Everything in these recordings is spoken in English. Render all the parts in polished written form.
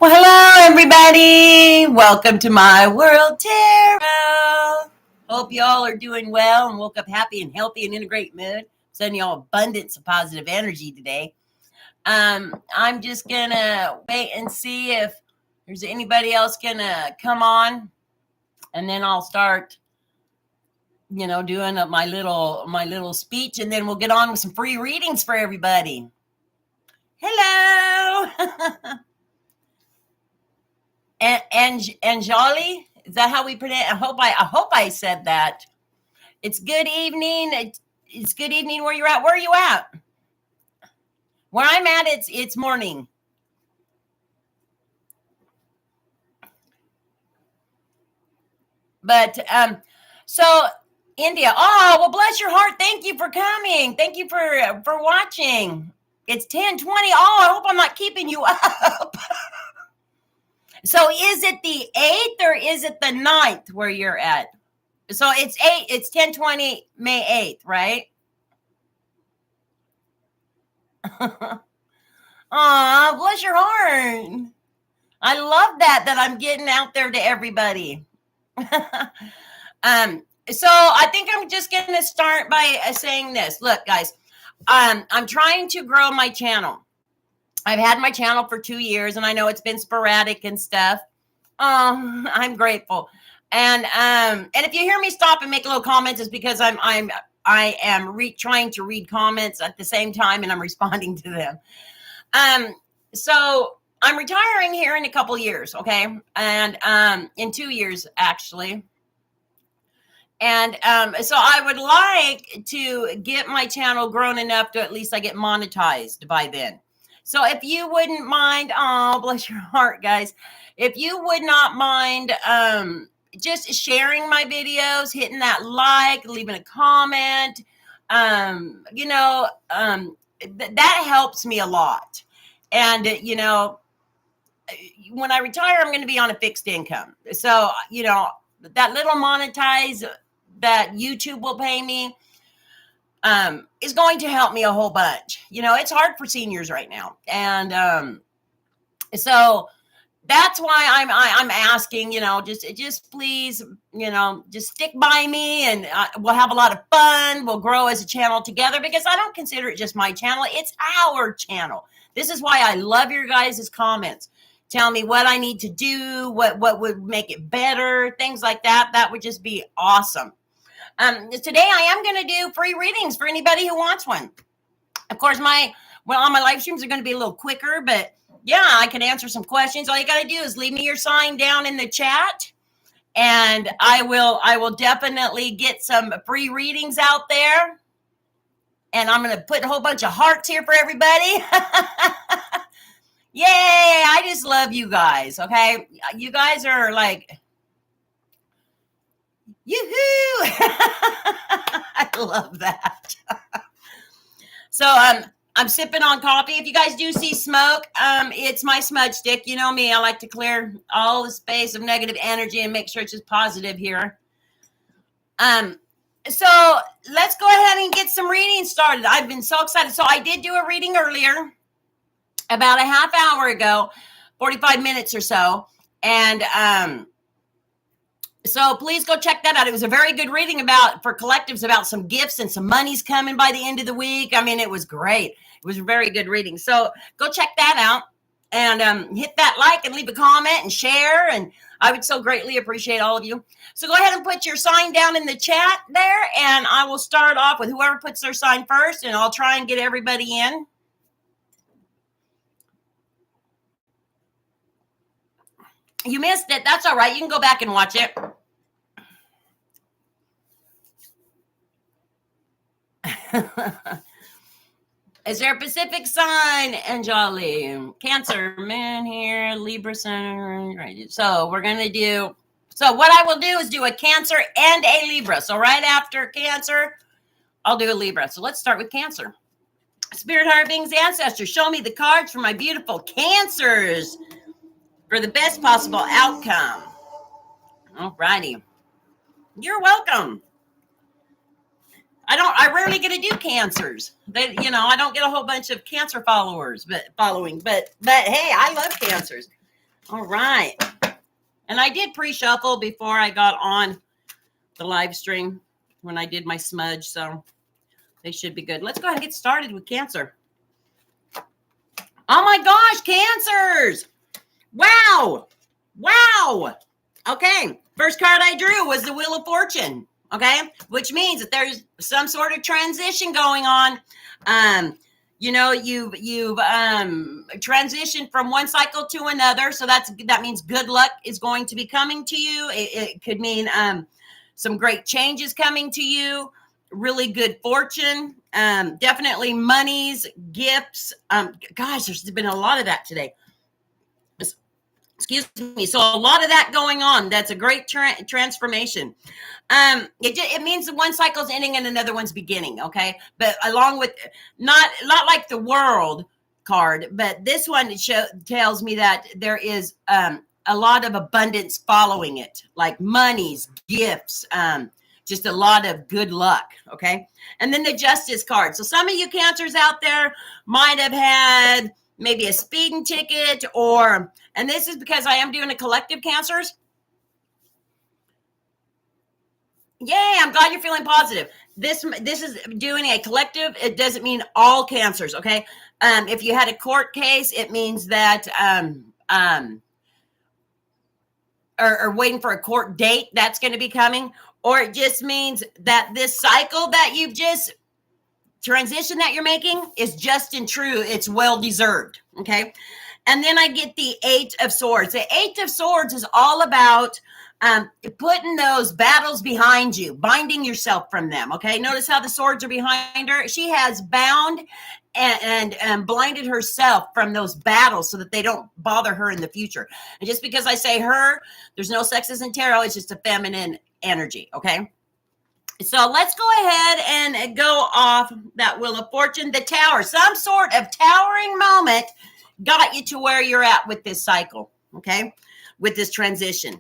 Well, hello, everybody. Welcome to my world tarot. Hope you all are doing well and woke up happy and healthy and in a great mood. Sending y'all abundance of positive energy today. I'm just gonna wait and see if there's anybody else gonna come on, and then I'll start, doing up my little speech, and then we'll get on with some free readings for everybody. Hello. And Jolly, is that how we pronounce? I hope I said that. It's good evening. It's good evening where you're at. Where are you at? Where I'm at, it's morning. But so India. Oh, well, bless your heart. Thank you for coming. Thank you for watching. It's 10:20. Oh, I hope I'm not keeping you up. So is it the 8th or is it the 9th where you're at? So it's 10:20, May 8th, right? Aw, bless your heart. I love that I'm getting out there to everybody. So I think I'm just gonna start by saying this. Look, guys, I'm trying to grow my channel. I've had my channel for 2 years, and I know it's been sporadic and stuff. I'm grateful. And if you hear me stop and make little comments, it's because I am trying to read comments at the same time, and I'm responding to them. So I'm retiring here in a couple years, okay, and in 2 years actually. And so I would like to get my channel grown enough to at least I get monetized by then. So if you wouldn't mind, oh, bless your heart, guys. If you would not mind just sharing my videos, hitting that like, leaving a comment, that helps me a lot. And, when I retire, I'm going to be on a fixed income. So, that little monetize that YouTube will pay me is going to help me a whole bunch. It's hard for seniors right now. And so that's why I'm asking, just please, just stick by me, and we'll have a lot of fun. We'll grow as a channel together, because I don't consider it just my channel. It's our channel. This is why I love your guys' comments. Tell me what I need to do, what would make it better, things like that. That would just be awesome. Today I am going to do free readings for anybody who wants one. Of course, all my live streams are going to be a little quicker, but yeah, I can answer some questions. All you got to do is leave me your sign down in the chat, and I will definitely get some free readings out there. And I'm going to put a whole bunch of hearts here for everybody. Yay! I just love you guys. Okay, you guys are like, yoo-hoo! I love that. So I'm sipping on coffee. If you guys do see smoke, it's my smudge stick. You know me, I like to clear all the space of negative energy and make sure it's just positive here. So let's go ahead and get some reading started. I've been so excited. So I did do a reading earlier, about a half hour ago, 45 minutes or so. And so please go check that out. It was a very good reading for collectives about some gifts and some money's coming by the end of the week. I mean, it was great. It was a very good reading. So go check that out, and hit that like and leave a comment and share. And I would so greatly appreciate all of you. So go ahead and put your sign down in the chat there, and I will start off with whoever puts their sign first, and I'll try and get everybody in. You missed it. That's all right. You can go back and watch it. Is there a Pacific sign, Anjali? Cancer, Moon here, Libra Sun. Right. So we're going to do, so what I will do is do a Cancer and a Libra. So right after Cancer, I'll do a Libra. So let's start with Cancer. Spirit, heart, beings, ancestors, show me the cards for my beautiful Cancers for the best possible outcome. All righty. You're welcome. I rarely get to do Cancers. I don't get a whole bunch of Cancer following, but hey, I love Cancers. All right. And I did pre-shuffle before I got on the live stream when I did my smudge, so they should be good. Let's go ahead and get started with Cancer. Oh my gosh, Cancers! Wow! Wow! Okay, first card I drew was the Wheel of Fortune, okay? Which means that there's some sort of transition going on. You know, you've transitioned from one cycle to another, so that means good luck is going to be coming to you. It could mean some great changes coming to you, really good fortune, definitely monies, gifts. Gosh, there's been a lot of that today. Excuse me. So a lot of that going on. That's a great transformation. It means that one cycle's ending and another one's beginning. Okay, but along with not like the World card, but this one tells me that there is a lot of abundance following it, like monies, gifts, just a lot of good luck. Okay, and then the Justice card. So some of you Cancers out there might have had maybe a speeding ticket, and this is because I am doing a collective Cancers. Yay, I'm glad you're feeling positive. This is doing a collective. It doesn't mean all Cancers, okay? If you had a court case, it means that or waiting for a court date that's going to be coming, or it just means that this cycle that you've just transition that you're making is just and true. It's well deserved. Okay. And then I get the 8 of Swords. The 8 of Swords is all about putting those battles behind you, binding yourself from them. Okay. Notice how the swords are behind her. She has bound and blinded herself from those battles so that they don't bother her in the future. And just because I say her, there's no sexes in tarot. It's just a feminine energy. Okay. So let's go ahead and go off that Wheel of Fortune. The Tower, some sort of towering moment got you to where you're at with this cycle, okay, with this transition.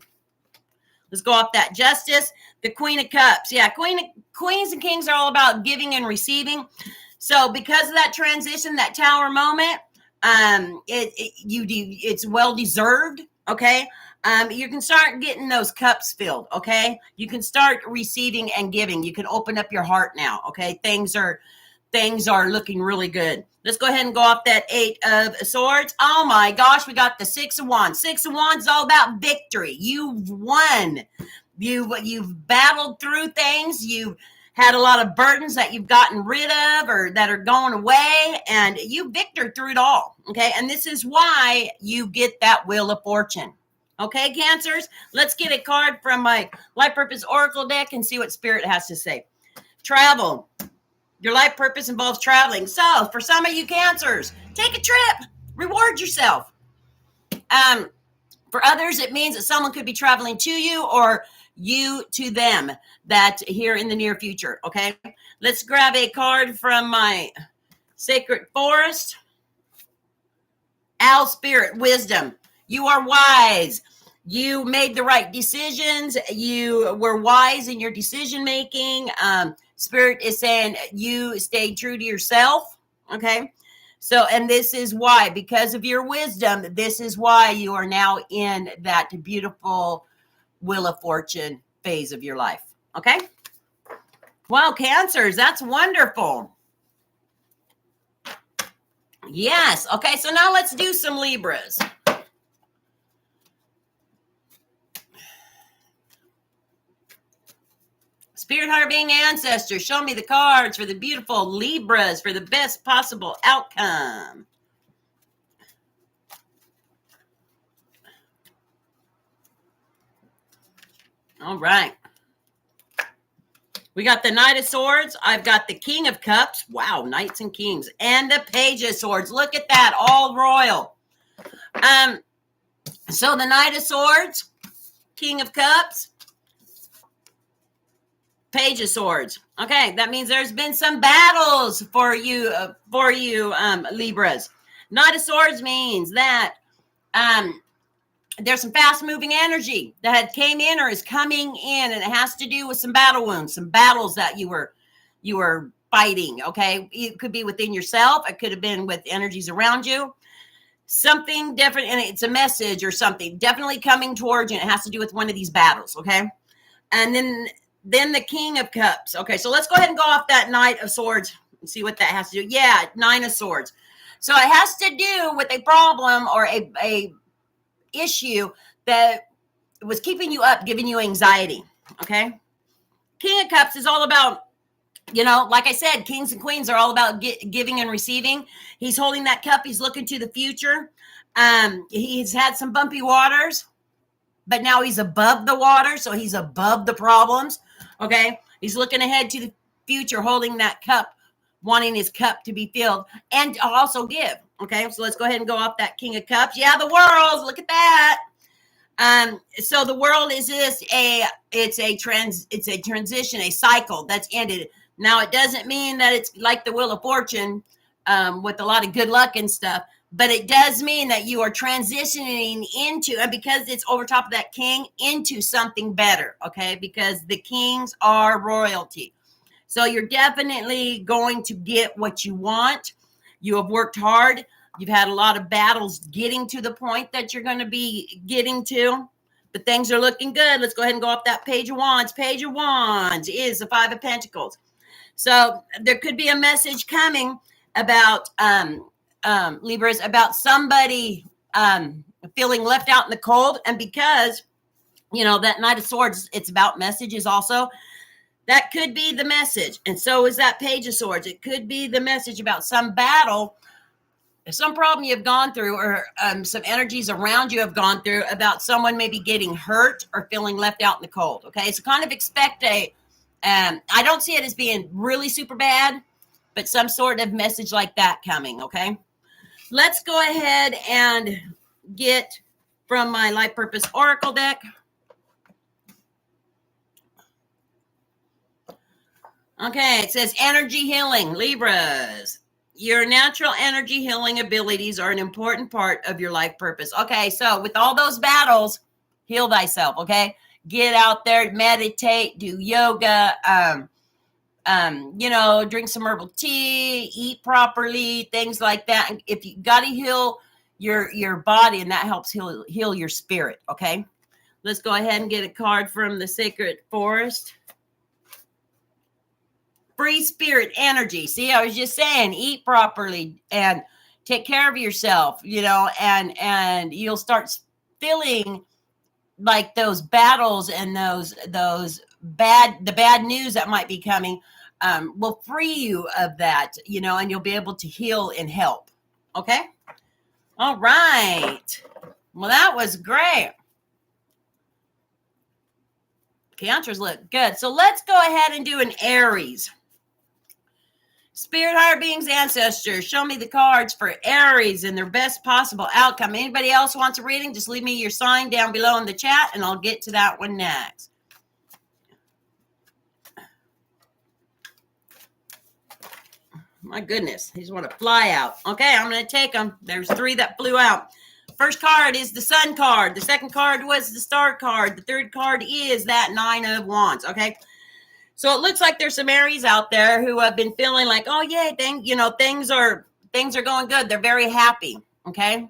Let's go off that Justice. The Queen of Cups. Yeah, Queens and Kings are all about giving and receiving. So because of that transition, that Tower moment, it's well deserved, okay? You can start getting those cups filled, okay? You can start receiving and giving. You can open up your heart now, okay? Things are looking really good. Let's go ahead and go off that 8 of Swords. Oh my gosh, we got the 6 of Wands. 6 of Wands is all about victory. You've won. You've battled through things. You've had a lot of burdens that you've gotten rid of or that are going away, and you victored through it all, okay? And this is why you get that Wheel of Fortune. Okay, Cancers, let's get a card from my Life Purpose Oracle deck and see what Spirit has to say. Travel. Your life purpose involves traveling. So for some of you Cancers, take a trip. Reward yourself. For others, it means that someone could be traveling to you or you to them that here in the near future, okay? Let's grab a card from my Sacred Forest. Owl Spirit, Wisdom. You are wise. You made the right decisions. You were wise in your decision making. Spirit is saying you stayed true to yourself. Okay. So, and this is why, because of your wisdom, this is why you are now in that beautiful Wheel of Fortune phase of your life. Okay. Wow, Cancers, that's wonderful. Yes. Okay. So now let's do some Libras. Spirit, higher being, ancestors, show me the cards for the beautiful Libras for the best possible outcome. All right. We got the Knight of Swords. I've got the King of Cups. Wow, Knights and Kings. And the Page of Swords. Look at that, all royal. So the Knight of Swords, King of Cups, Page of Swords. Okay, that means there's been some battles for you, Libras. Knight of Swords means that there's some fast-moving energy that came in or is coming in, and it has to do with some battle wounds, some battles that you were fighting. Okay, it could be within yourself. It could have been with energies around you. something different, and it's a message or something definitely coming towards you, and it has to do with one of these battles, okay? And then the King of Cups. Okay, so let's go ahead and go off that Knight of Swords and see what that has to do. Yeah, Nine of Swords. So it has to do with a problem or a issue that was keeping you up, giving you anxiety, okay? King of Cups is all about, like I said, kings and queens are all about giving and receiving. He's holding that cup. He's looking to the future. He's had some bumpy waters, but now he's above the water, so he's above the problems, okay? He's looking ahead to the future, holding that cup, wanting his cup to be filled and also give, okay? So let's go ahead and go off that King of Cups. Yeah, the world, look at that. So the world is it's a transition, a cycle that's ended. Now, it doesn't mean that it's like the Wheel of Fortune with a lot of good luck and stuff, but it does mean that you are transitioning into, and because it's over top of that king, into something better, okay? Because the kings are royalty. So you're definitely going to get what you want. You have worked hard. You've had a lot of battles getting to the point that you're going to be getting to, but things are looking good. Let's go ahead and go off that Page of Wands. Page of Wands is the Five of Pentacles. So there could be a message coming about Libras, about somebody feeling left out in the cold. And because, that Knight of Swords, it's about messages also. That could be the message. And so is that Page of Swords. It could be the message about some battle, some problem you've gone through, or some energies around you have gone through about someone maybe getting hurt or feeling left out in the cold. Okay. So kind of expect I don't see it as being really super bad, but some sort of message like that coming. Okay. Let's go ahead and get from my Life Purpose Oracle deck. Okay. It says energy healing, Libras. Your natural energy healing abilities are an important part of your life purpose. Okay, so with all those battles, heal thyself, okay? Get out there, meditate, do yoga, drink some herbal tea, eat properly, things like that. And if you got to heal your body, and that helps heal your spirit, okay? Let's go ahead and get a card from the Sacred Forest. Free spirit energy. See, I was just saying, eat properly and take care of yourself, and you'll start feeling like those battles and the bad news that might be coming will free you of that, and you'll be able to heal and help. Okay. All right. Well, that was great. Cancers look good. So let's go ahead and do an Aries. Spirit, higher beings, ancestors, show me the cards for Aries and their best possible outcome. Anybody else wants a reading, just leave me your sign down below in the chat, and I'll get to that one next. My goodness, these want to fly out. Okay, I'm going to take them. There's 3 that flew out. First card is the Sun card. The second card was the Star card. The third card is that Nine of Wands. Okay. So it looks like there's some Aries out there who have been feeling like, oh yeah, things are going good. They're very happy. Okay.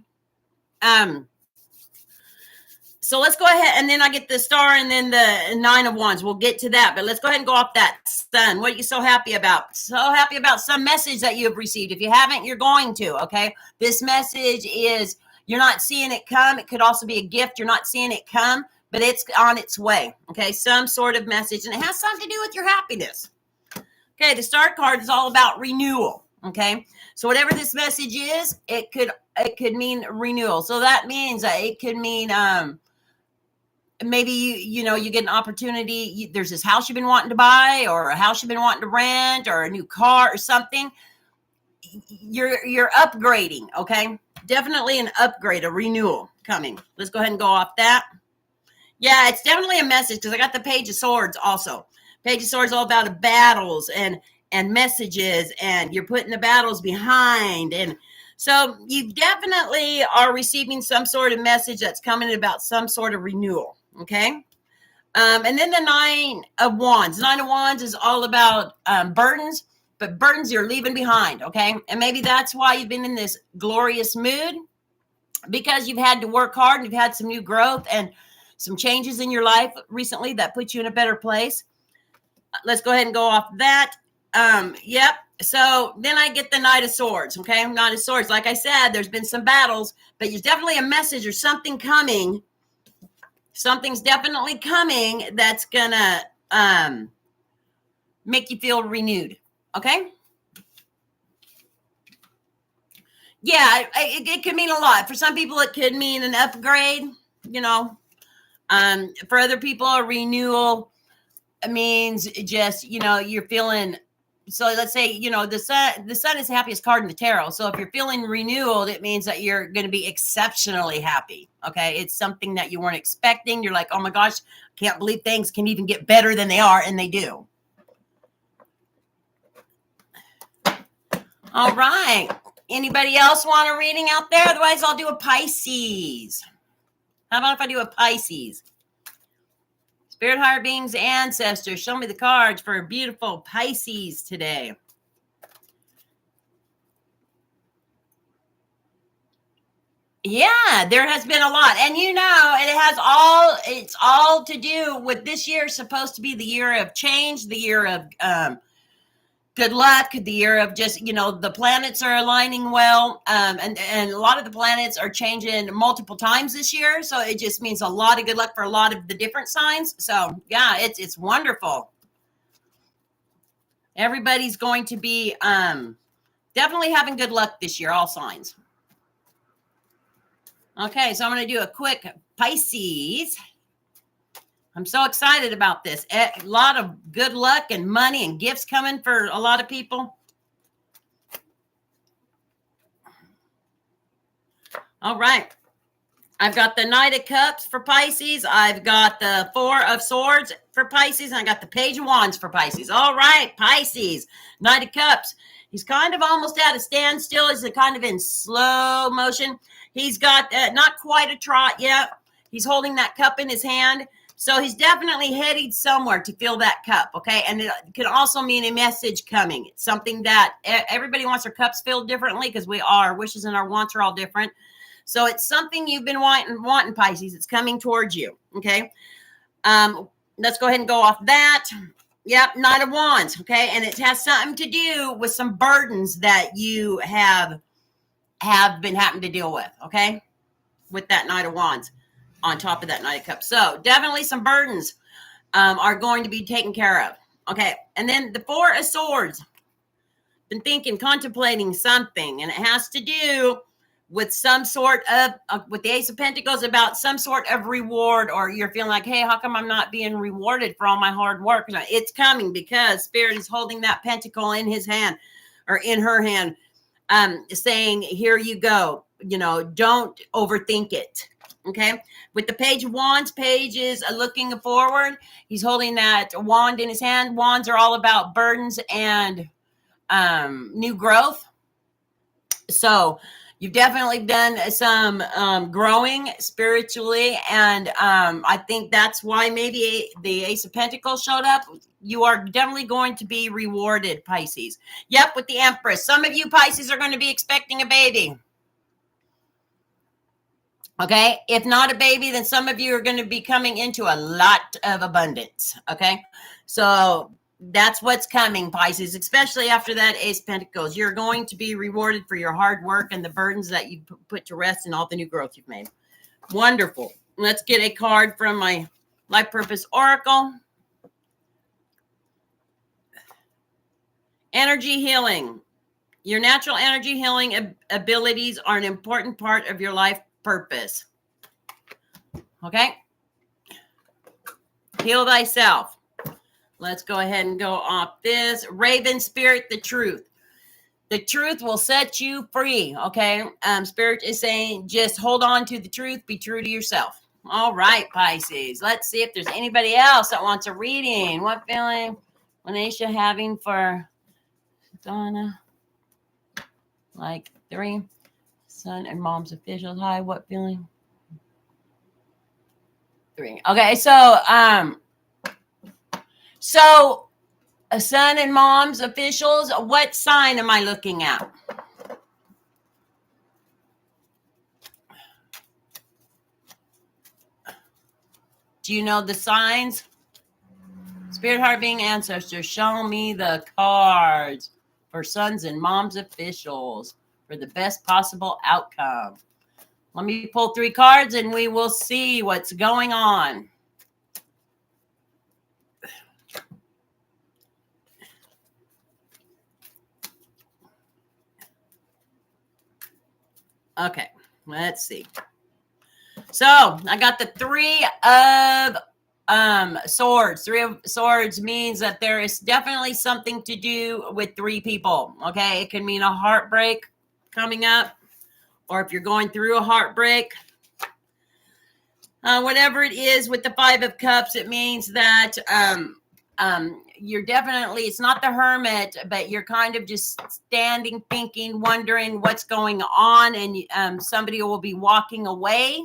So let's go ahead, and then I get the Star and then the Nine of Wands. We'll get to that, but let's go ahead and go off that Sun. What are you so happy about? So happy about some message that you have received. If you haven't, you're going to. Okay. This message is, you're not seeing it come. It could also be a gift. You're not seeing it come, but it's on its way, okay? Some sort of message, and it has something to do with your happiness. Okay, the Star card is all about renewal, okay? So whatever this message is, it could mean renewal. So that means it could mean maybe you get an opportunity. There's this house you've been wanting to buy, or a house you've been wanting to rent, or a new car or something. You're upgrading, okay? Definitely an upgrade, a renewal coming. Let's go ahead and go off that. Yeah, it's definitely a message, because I got the Page of Swords also. Page of Swords all about battles and messages, and you're putting the battles behind. And so you definitely are receiving some sort of message that's coming about some sort of renewal, okay? And then the Nine of Wands. Nine of Wands is all about burdens, but burdens you're leaving behind, okay? And maybe that's why you've been in this glorious mood, because you've had to work hard and you've had some new growth and some changes in your life recently that put you in a better place. Let's go ahead and go off that. Yep. So then I get the Knight of Swords. Okay. Knight of Swords. Like I said, there's been some battles, but there's definitely a message or something coming. Something's definitely coming that's going to make you feel renewed. Okay. Yeah, it could mean a lot. For some people, it could mean an upgrade, you know. For other people, a renewal means just, you know, you're feeling. So let's say, you know, the sun is the happiest card in the tarot. So if you're feeling renewed, it means that you're going to be exceptionally happy. Okay. It's something that you weren't expecting. You're like, oh my gosh, can't believe things can even get better than they are. And they do. All right. Anybody else want a reading out there? Otherwise, I'll do a Pisces. How about if I do a Pisces? Spirit, higher beings, ancestors, show me the cards for a beautiful Pisces today. Yeah, there has been a lot. And you know, it's all to do with this year supposed to be the year of change, the year of good luck, the year of just, you know, the planets are aligning well. And a lot of the planets are changing multiple times this year. So it just means a lot of good luck for a lot of the different signs. So yeah, it's wonderful. Everybody's going to be definitely having good luck this year, all signs. Okay, so I'm going to do a quick Pisces. I'm so excited about this. A lot of good luck and money and gifts coming for a lot of people. All right. I've got the Knight of Cups for Pisces. I've got the Four of Swords for Pisces. And I got the Page of Wands for Pisces. All right, Pisces. Knight of Cups. He's kind of almost at a standstill. He's kind of in slow motion. He's got not quite a trot yet. He's holding that cup in his hand. So he's definitely headed somewhere to fill that cup, okay? And it can also mean a message coming. It's something that everybody wants their cups filled differently because our wishes and our wants are all different. So it's something you've been wanting, Pisces. It's coming towards you, okay? Let's go ahead and go off that. Yep, Knight of Wands, okay? And it has something to do with some burdens that you have been having to deal with, okay? With that Knight of Wands. On top of that Knight of Cups. So definitely some burdens are going to be taken care of. Okay. And then the Four of Swords. Been thinking, contemplating something. And it has to do with some sort of, with the Ace of Pentacles, about some sort of reward. Or you're feeling like, hey, how come I'm not being rewarded for all my hard work? It's coming because Spirit is holding that pentacle in his hand or in her hand, saying, here you go. You know, don't overthink it. Okay. With the Page of Wands, Page is looking forward. He's holding that wand in his hand. Wands are all about burdens and new growth. So you've definitely done some growing spiritually. And I think that's why maybe the Ace of Pentacles showed up. You are definitely going to be rewarded, Pisces. Yep, with the Empress. Some of you Pisces are going to be expecting a baby. Okay. If not a baby, then some of you are going to be coming into a lot of abundance. Okay. So that's what's coming, Pisces, especially after that Ace of Pentacles. You're going to be rewarded for your hard work and the burdens that you put to rest and all the new growth you've made. Wonderful. Let's get a card from my Life Purpose Oracle. Energy healing. Your natural energy healing abilities are an important part of your life purpose. Okay. Heal thyself. Let's go ahead and go off this. Raven Spirit, the truth. The truth will set you free. Okay. Spirit is saying, just hold on to the truth. Be true to yourself. All right, Pisces. Let's see if there's anybody else that wants a reading. What feeling Lanisha having for Donna? Like 3. Son and mom's officials. Hi, what feeling? 3. Okay, so son and mom's officials, what sign am I looking at? Do you know the signs? Spirit, heart, being, ancestors, show me the cards for sons and moms officials for the best possible outcome. Let me pull 3 cards and we will see what's going on. Okay, let's see. So I got the 3 of swords. 3 of swords means that there is definitely something to do with 3 people. Okay, it can mean a heartbreak coming up, or if you're going through a heartbreak, whatever it is. With the 5 of cups, it means that you're definitely, it's not the hermit, but you're kind of just standing, thinking, wondering what's going on, and somebody will be walking away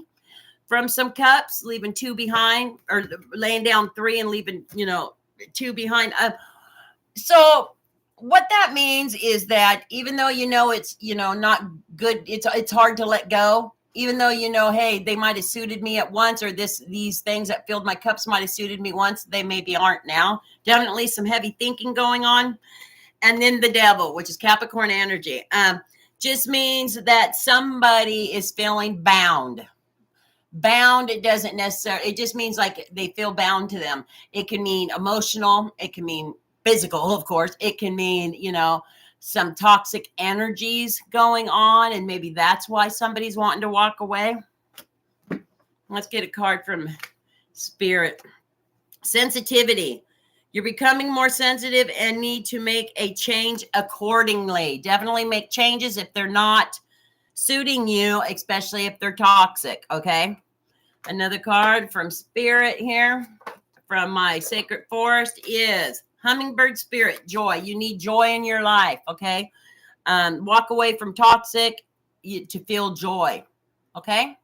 from some cups, leaving 2 behind, or laying down 3 and leaving, 2 behind. So what that means is that even though it's not good, it's hard to let go. Even though hey, they might have suited me at once, or these things that filled my cups might have suited me once, they maybe aren't now. Definitely some heavy thinking going on. And then the devil, which is Capricorn energy, just means that somebody is feeling bound. It doesn't necessarily, it just means like they feel bound to them. It can mean emotional, it can mean physical, of course. It can mean some toxic energies going on, and maybe that's why somebody's wanting to walk away. Let's get a card from Spirit. Sensitivity. You're becoming more sensitive and need to make a change accordingly. Definitely make changes if they're not suiting you, especially if they're toxic. Okay. Another card from Spirit here from my sacred forest is Hummingbird Spirit. Joy. You need joy in your life. Okay. Walk away from toxic to feel joy. Okay.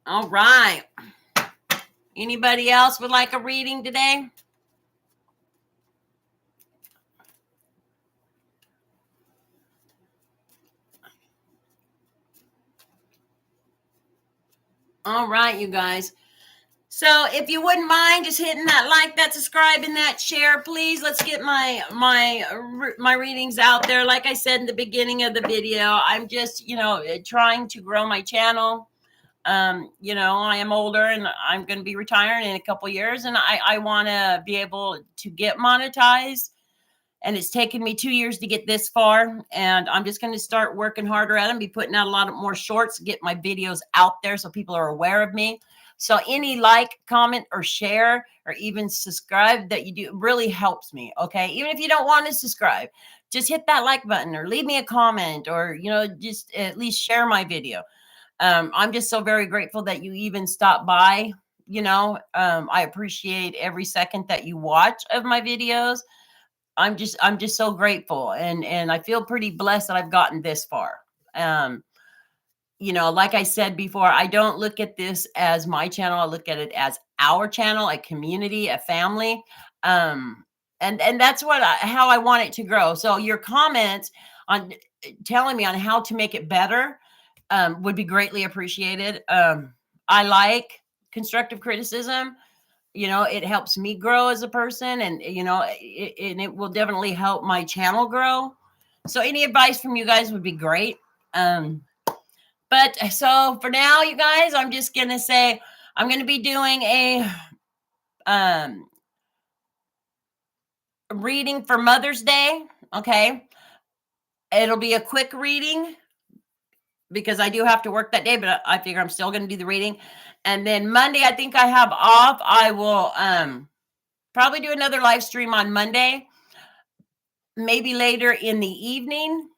All right. Anybody else would like a reading today? All right, you guys. So if you wouldn't mind just hitting that like, that subscribe, and that share, please. Let's get my readings out there. Like I said in the beginning of the video, I'm just, trying to grow my channel. I am older and I'm going to be retiring in a couple years, and I want to be able to get monetized. And it's taken me 2 years to get this far, and I'm just going to start working harder at them, be putting out a lot of more shorts, get my videos out there so people are aware of me. So any like, comment, or share, or even subscribe that you do really helps me. Okay. Even if you don't want to subscribe, just hit that like button or leave me a comment, or, just at least share my video. I'm just so very grateful that you even stop by. I appreciate every second that you watch of my videos. I'm just so grateful, and I feel pretty blessed that I've gotten this far. Like I said before, I don't look at this as my channel. I look at it as our channel, a community, a family. And that's how I want it to grow. So your comments on telling me on how to make it better would be greatly appreciated. I like constructive criticism. It helps me grow as a person, and it will definitely help my channel grow. So any advice from you guys would be great. But so for now, you guys, I'm just gonna say I'm gonna be doing a reading for Mother's Day. Okay, it'll be a quick reading because I do have to work that day, but I figure I'm still gonna do the reading. And then Monday, I think I have off. I will probably do another live stream on Monday, maybe later in the evening,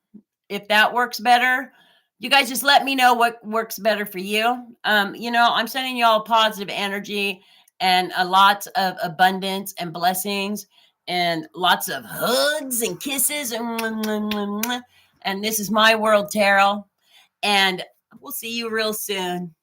if that works better. You guys just let me know what works better for you. I'm sending you all positive energy and a lot of abundance and blessings and lots of hugs and kisses. And this is My World Tarot. And we'll see you real soon.